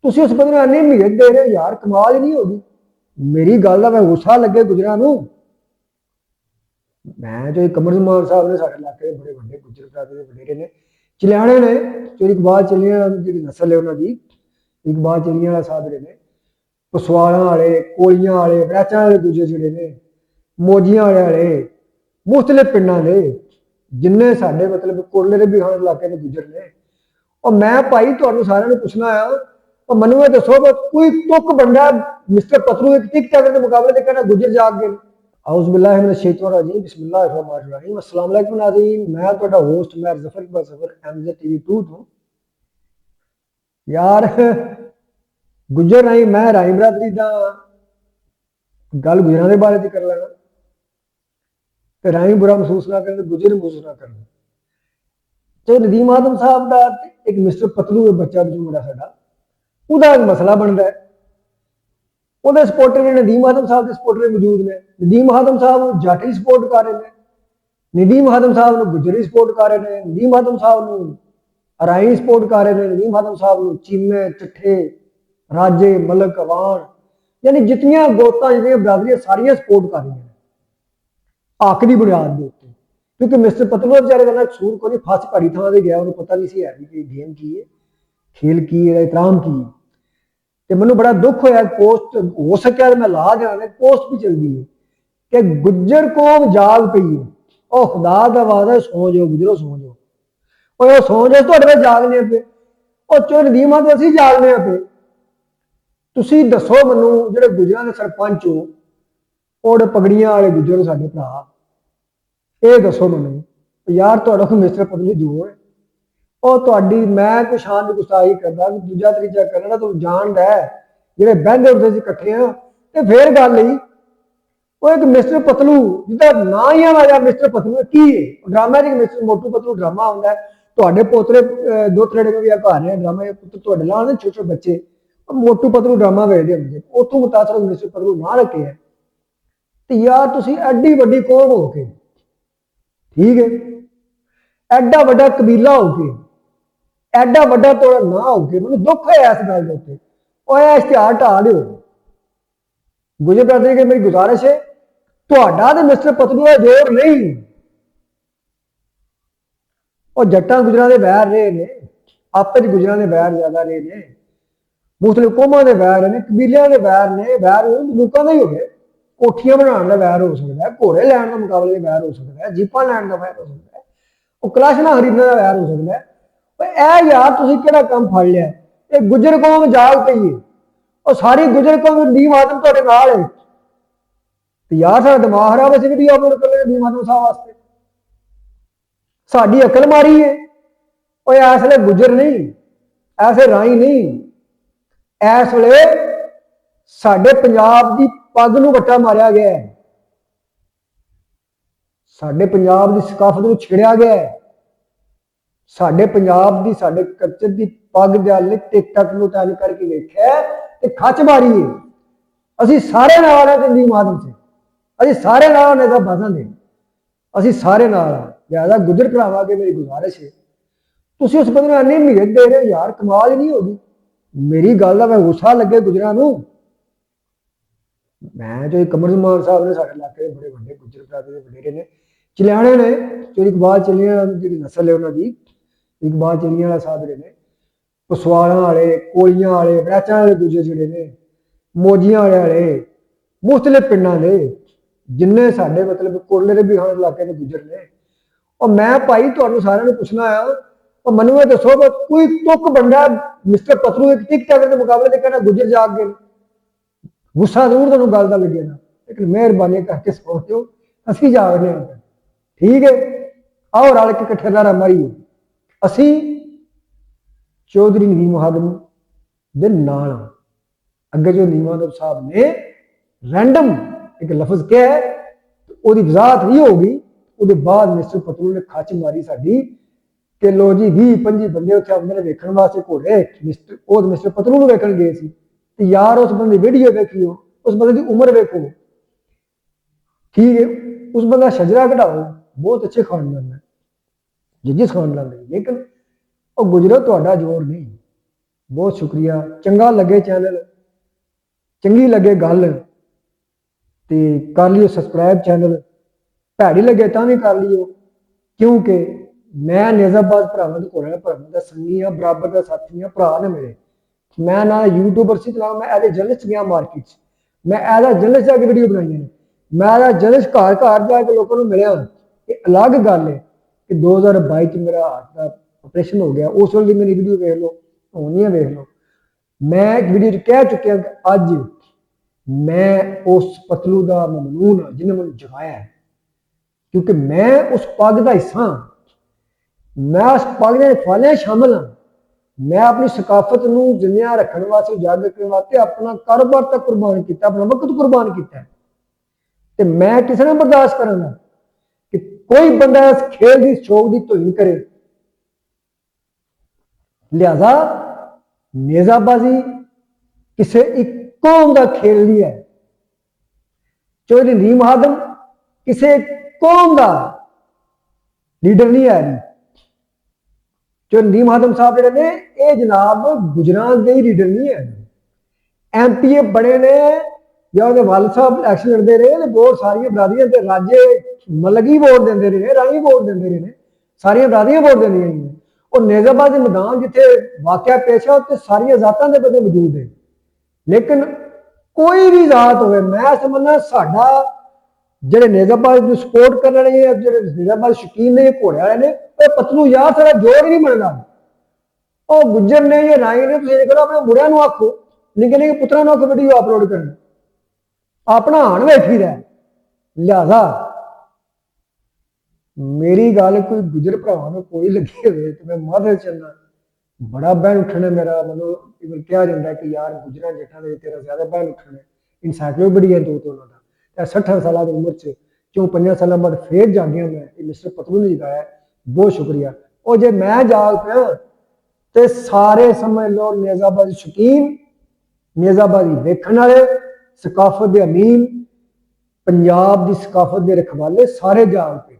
ਤੁਸੀਂ ਉਸ ਬੰਦੇ ਨੂੰ ਇੰਨੀ ਮਿਹਨਤ ਦੇ ਰਹੇ ਹੋ ਯਾਰ, ਕਮਾਲ ਨਹੀਂ ਹੋ ਗਈ। ਮੇਰੀ ਗੱਲ ਦਾ ਮੈਂ ਗੁੱਸਾ ਲੱਗੇ ਗੁਜਰਾਂ ਨੂੰ। ਮੈਂ ਜੋ ਕਮਰ ਜ਼ਮਾਨ ਸਾਹਿਬ ਨੇ ਸਾਡੇ ਇਲਾਕੇ ਦੇ ਬੜੇ ਵੱਡੇ ਗੁੱਜਰ ਬਰਾਦਰੀ ਦੇ ਵਡੇਰੇ ਨੇ, ਚਲਿਆਣੇ ਨੇ, ਜੋ ਇਕਬਾਲ ਚਲੀਆਂ ਜਿਹੜੀ ਨਸਲ ਹੈ ਉਹਨਾਂ ਦੀ, ਇਕਬਾਲ ਚਲੀਆਂ ਵਾਲਾ ਸਾਹਿਬ ਜਿਹੜੇ ਨੇ, ਪਸਵਾਲਾਂ ਵਾਲੇ, ਕੋਲੀਆਂ ਵਾਲੇ, ਵੜੈਚਾਂ ਵਾਲੇ ਗੁੱਜਰ ਜਿਹੜੇ ਨੇ, ਮੋਜੀਆਂ ਵਾਲੇ, ਮੁਖਤਲਿਫ ਪਿੰਡਾਂ ਦੇ ਜਿੰਨੇ ਸਾਡੇ ਮਤਲਬ ਕੋਲੇ ਦੇ ਬਿਹਾਰ ਇਲਾਕੇ ਦੇ ਗੁੱਜਰ ਨੇ। और मैं भाई तुहानू सारिਆਂ ਨੂੰ ਪੁੱਛਣਾ ਆ, और ਮੈਨੂੰ ਇਹ ਦੱਸੋ कि कोई तुक बंदा मिस्टर पतलू एक टिकटॉकर के मुकाबले में कहना गुजर जाग गए। औज़ बिल्लाहि मिनश शैतानिर रजीम, बिस्मिल्लाहिर रहमानिर रहीम। अस्सलाम वालेकुम नाज़रीन, मैं तुहाडा होस्ट मैं ज़फर इकबाल ज़फर MZ TV2 तो यार गुजर नहीं, मैं राही बरादरी दा गल गुजरां दे बारे च कर लेना ते राही बुरा महसूस ना करना, गुजर महसूस ना करना। तो नदीम आदम साहब का एक मिस्टर पतलू बच्चा जो मुंडा साडा ਉਹਦਾ एक मसला बनता है। ਉਹਦੇ ਸਪੋਰਟਰ ਨੇ ਨਦੀਮ ਆਦਮ ਸਾਹਿਬ ਦੇ ਸਪੋਰਟਰ ਮੌਜੂਦ ਨੇ। ਨਦੀਮ ਆਦਮ ਸਾਹਿਬ ਨੂੰ ਜੱਟ ਹੀ ਸਪੋਰਟ ਕਰ ਰਹੇ ਨੇ, ਨਦੀਮ ਆਦਮ ਸਾਹਿਬ ਨੂੰ ਗੁਜਰੀ ਸਪੋਰਟ ਕਰ ਰਹੇ ਨੇ, ਨਦੀਮ ਆਦਮ ਸਾਹਿਬ ਨੂੰ ਅਰਾਈ ਸਪੋਰਟ ਕਰ ਰਹੇ ਨੇ, ਨਦੀਮ ਆਦਮ ਸਾਹਿਬ ਨੂੰ ਚੀਮੇ, ਚੱਠੇ, ਰਾਜੇ, ਮਲਕ, ਅਵਾਨ, ਯਾਨੀ ਜਿਤਨੀਆਂ ਗੋਤਾਂ ਜਿਹੜੀਆਂ ਬਰਾਦਰੀਆਂ ਸਾਰੀਆਂ ਸਪੋਰਟ ਕਰ ਰਹੀਆਂ ਨੇ ਹੱਕ ਦੀ ਬੁਨਿਆਦ ਦੇ ਉੱਤੇ। क्योंकि मिस्टर पतलू बेचारे का कसूर को नहीं, फस भरी थां से गया, उन्हें पता नहीं सी है कि गेम की है, खेल की है, एहतराम की है। तो मैनू बड़ा दुख होया, पोस्ट हो सकिया मैं ला देना, पोस्ट भी चल गई है कि गुज्जर कौम जाग पई है। और खुदा का वादा, सो जाओ गुजरो, सो जाओ, और सो जाओ तुहाडे जागने पे, और चो नदीमां ते असीं जागने पे। तुसीं दसो मैनू जिहड़े गुजरां दे सरपंच हो, और पगड़ियां वाले गुजर साडे भरा, ये दसो मैनू यार तुहाडा कोई मिस्टर पतलू जो है और तुहाडी मैं कोई शान की गुस्ताखी करदा कि दूजा तरीजा करना तू जानदा है जिहड़े बहंदे उठदे सी इकट्ठे आ ते फिर गल ही वो एक मिस्टर पतलू जिहदा नां ही आ मिस्टर पतलू की है ड्रामा च मिस्टर मोटू पतलू ड्रामा आउंदा है। तुहाडे पोतरे दो त्रेड़े भी घर ने ड्रामे पुत्तर तुहाडे लाल छोटे छोटे बच्चे मोटू पतलू ड्रामा वेखदे हुंदे, उत्थों मुतासर मिस्टर पतलू ना रखे है। ते यार तुसीं एड्डी वड्डी कौम हो के, ठीक है, एडा वड्डा कबीला हो के, एडा वड्डा तोड़ा ना हो के, मैं दुख है इस गल के उत्ते। और इश्तिहार ढा दो गुजर बरादरी के, मेरी गुजारिश है तुहाडा ते मिस्टर पतलू का जोर नहीं। और जट्टां गुजरां दे वैर रहे ने, आपस गुजरां दे वैर ज्यादा रहे ने, मुख्तलिफ कौमां दे वैर ने, कबीलियां दे वैर ने, वैर लोकां दे ही हो गए। कोठियां बनाने का वैर हो सकता है, घोड़े लैन का मुकाबले का वैर हो सकता है, जीपां लैन का वैर हो सकता है, और कलाशना खरीदने का वैर हो सकता है। ए यार तुसीं किहड़ा काम फड़ लिया, ये गुजर कौम जाग पई है और सारी गुजर कौम नदीम आदम तुहाडे नाल है। ते यार साडा दिमाग खराब, असीं वीडियो अपलोड कर रहे नदीम आदम साहब वास्ते, साडी अकल मारी है। और इस वेले गुजर नहीं, ऐसे राही नहीं, इस वेले साडे पंजाब दी पग नूं वट्टा मारिया गया है, साडे पंजाब दी सकाफत नूं छेड़िया गया है, साडे पंजाब दी साडे कल्चर दी पग दे अल टिकटॉक नूं टच करके वेखिया ते खच मारी है। असीं सारे नाल है नदीम आदम से, असीं सारे नाल ने दा बासां दे, असीं सारे नाल आ। लिहाजा गुजर भरावां के मेरी गुजारिश है तुसीं उस बंदे नूं इन्नी मिहनत दे रहे हो यार, कमाल नहीं होगी। मेरी गल दा मैं गुस्सा लगे गुजरां नूं। मैं जो कमर ज़मान साहब ने साढ़े इलाके बड़े बड़े गुजर बरादरी के वडेरे ने, चलियाने ने, जो इकबाल चलियां जी नस्ल है उन्होंने, इकबाल चलियां वाला साहब जिहड़े ने, पसवालां वाले, कोलियां वाले, वड़ैचां वाले गुजर जिहड़े ने, मोजियां वाले, मुख्तलिफ पिंडां दे जिन्ने साडे मतलब कोले दे बिहार इलाके के गुजर ने। और मैं भाई तुहानू सारिਆਂ ਨੂੰ पुछना आ, और मैनू ये दसो कि कोई तुक बंदा मिस्टर पतलू एक टिकटॉकर के मुकाबले में कहना गुजर जाग गए। गुस्सा जरूर तुहानू गल दा लगेगा, लेकिन मेहरबानी करके सोचो असीं जागने आ, ठीक है। आओ रल के इकट्ठे नारा मारीए, असीं चौधरी नदीम आदम दे नाल। अगे जो नदीम आदम साहब ने रैंडम एक लफ्ज कहा है, ਉਹਦੀ ਵਜ਼ਾਹਤ नहीं होगी, ਉਹਦੇ बाद मिस्टर पतलू ने खच मारी साडी कि लो जी 20-25 बंदे उत्थे आउंदे ने वेखण वास्ते घोड़े, मिस्टर पतलू नूं वेखण गए सी। ते यार उस बंदे वीडियो देखियो, उस बंदे की उम्र वेखो, ठीक है, उस बंदा शजरा कढ़ाओ, बहुत अच्छे खानदान है, जजिस खानदान है, लेकिन और गुजरो तुहाडा जोर नहीं, ਬਹੁਤ ਸ਼ੁਕਰੀਆ। ਚੰਗਾ ਲੱਗੇ ਚੈਨਲ, ਚੰਗੀ ਲੱਗੇ ਗੱਲ ਤੇ ਕਰ ਲਿਓ ਸਬਸਕ੍ਰਾਈਬ ਚੈਨਲ, ਭੈੜੀ ਲੱਗੇ ਤਾਂ ਵੀ ਕਰ ਲਿਓ, ਕਿਉਂਕਿ ਮੈਂ ਨੇਜ਼ਾਬਾਦ ਭਰਾਵਾਂ ਦੇ ਕੋਲ ਭਰਾਵਾਂ ਦਾ ਸੰਗੀ ਆ, ਬਰਾਬਰ ਦਾ ਸਾਥੀ ਆ, ਭਰਾ ਨੇ ਮੇਰੇ। ਮੈਂ ਨਾ यूट्यूबर ਸੀ ਚਲਾ, ਮੈਂ ਇਹਦੇ ਜਲਸ ਗਿਆ ਮਾਰਕੀਟ 'ਚ, ਮੈਂ ਇਹਦਾ ਜਲਸ ਜਾ ਕੇ ਵੀਡੀਓ ਬਣਾਈਆਂ ਨੇ, ਮੈਂ ਇਹਦਾ ਜਲਸ ਘਰ ਘਰ ਜਾ ਕੇ ਲੋਕਾਂ ਨੂੰ ਮਿਲਿਆ। ਇਹ ਅਲੱਗ ਗੱਲ ਹੈ ਕਿ 2022 'ਚ ਮੇਰਾ ਹਾਰਟ ਦਾ ਆਪਰੇਸ਼ਨ ਹੋ ਗਿਆ, ਉਸ ਵੇਲੇ ਦੀ ਮੇਰੀ ਵੀਡੀਓ ਵੇਖ ਲਓ, ਹੋਣੀ ਵੇਖ ਲਓ। ਮੈਂ ਇੱਕ ਵੀਡੀਓ 'ਚ ਕਹਿ ਚੁੱਕਿਆ ਕਿ ਅੱਜ ਮੈਂ ਉਸ ਪਤਲੂ ਦਾ ਮਮਨੂਨ ਹਾਂ ਜਿਹਨੇ ਮੈਨੂੰ ਜਗਾਇਆ ਹੈ, ਕਿਉਂਕਿ ਮੈਂ ਉਸ ਪੱਗ ਦਾ ਹਿੱਸਾ ਹਾਂ, ਮੈਂ ਉਸ ਪੱਗ ਦੇ ਫਾਲਿਆਂ ਸ਼ਾਮਲ ਹਾਂ। मैं अपनी सकाफत ਨੂੰ जिंदा रखने वास्ते, उजागर करने वास्ते अपना कारोबार तक कुर्बान किया, अपना वक्त कुर्बान किया। तो मैं किसी ने बर्दाश्त करांगा कि कोई बंदा इस खेल की शौक की तोहिन करे। लिहाजा नेजाबाजी किसी एक कौम का खेल नहीं है, चौधरी नीम आदम किसी कौम का लीडर नहीं है। जो नीम आदम साहब जोड़े ने ये जनाब गुजरात के ही लीडर नहीं है, MP बने ने या उनके वाल साहब इलैक्शन लड़ते रहे तो वोट सारिया बरादरियां ते राजे मतलब ही वोट देंदे रहे, राही वोट देंदे रहे ने, सारिया बरादरियां वोट देंदियां रही। और नेजाबाद के मैदान जिथे वाकया पेश है उत्थे सारिया जातां दे बंदे मौजूद है, लेकिन कोई भी जात होवे, मैं समझना साडा ਜਿਹੜੇ नेजाबाद ਨੂੰ सपोर्ट करने वाले हैं, ਜਿਹੜੇ नेजाबाद शौकीन ने, घोड़े वाले ने, पतलू यार सारा जोर ही नहीं बनना। और गुज्जर ने या राई ने तुम करो अपने बुढ़िया आखो, निके निके पुत्रा आखो वीडियो अपलोड करना, अपना हाण बैठी रहा। लिहाजा मेरी गल कोई गुजर भरावां में कोई लगी हुए तो मैं माफी चाहना, बड़ा बहन उठना मेरा, मतलब कहा जाता है कि यार गुजर जट्टां दे तेरा ज्यादा बहन उठना है, इनसाइक्लोपीडिया है दो तो उन्होंने 60 साल की उम्र च क्यों 5 साल बाद फिर जागिया मैं, मिस्टर पतलू ने जगाया, बहुत शुक्रिया। और जे मैं जाग पाया तो सारे समझ लो नेजाबादी शौकीन, नेजाबादी देखने वाले, सकाफत के अमीन, पंजाब की सकाफत के रखवाले सारे जाग पे,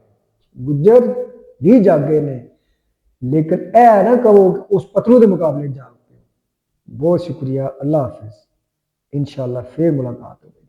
गुज्जर भी जागे ने, लेकिन यह ना कहो उस पतलू के मुकाबले जाग पे। बहुत शुक्रिया, अल्लाह हाफिज, इंशाअल्लाह फिर मुलाकात होगी।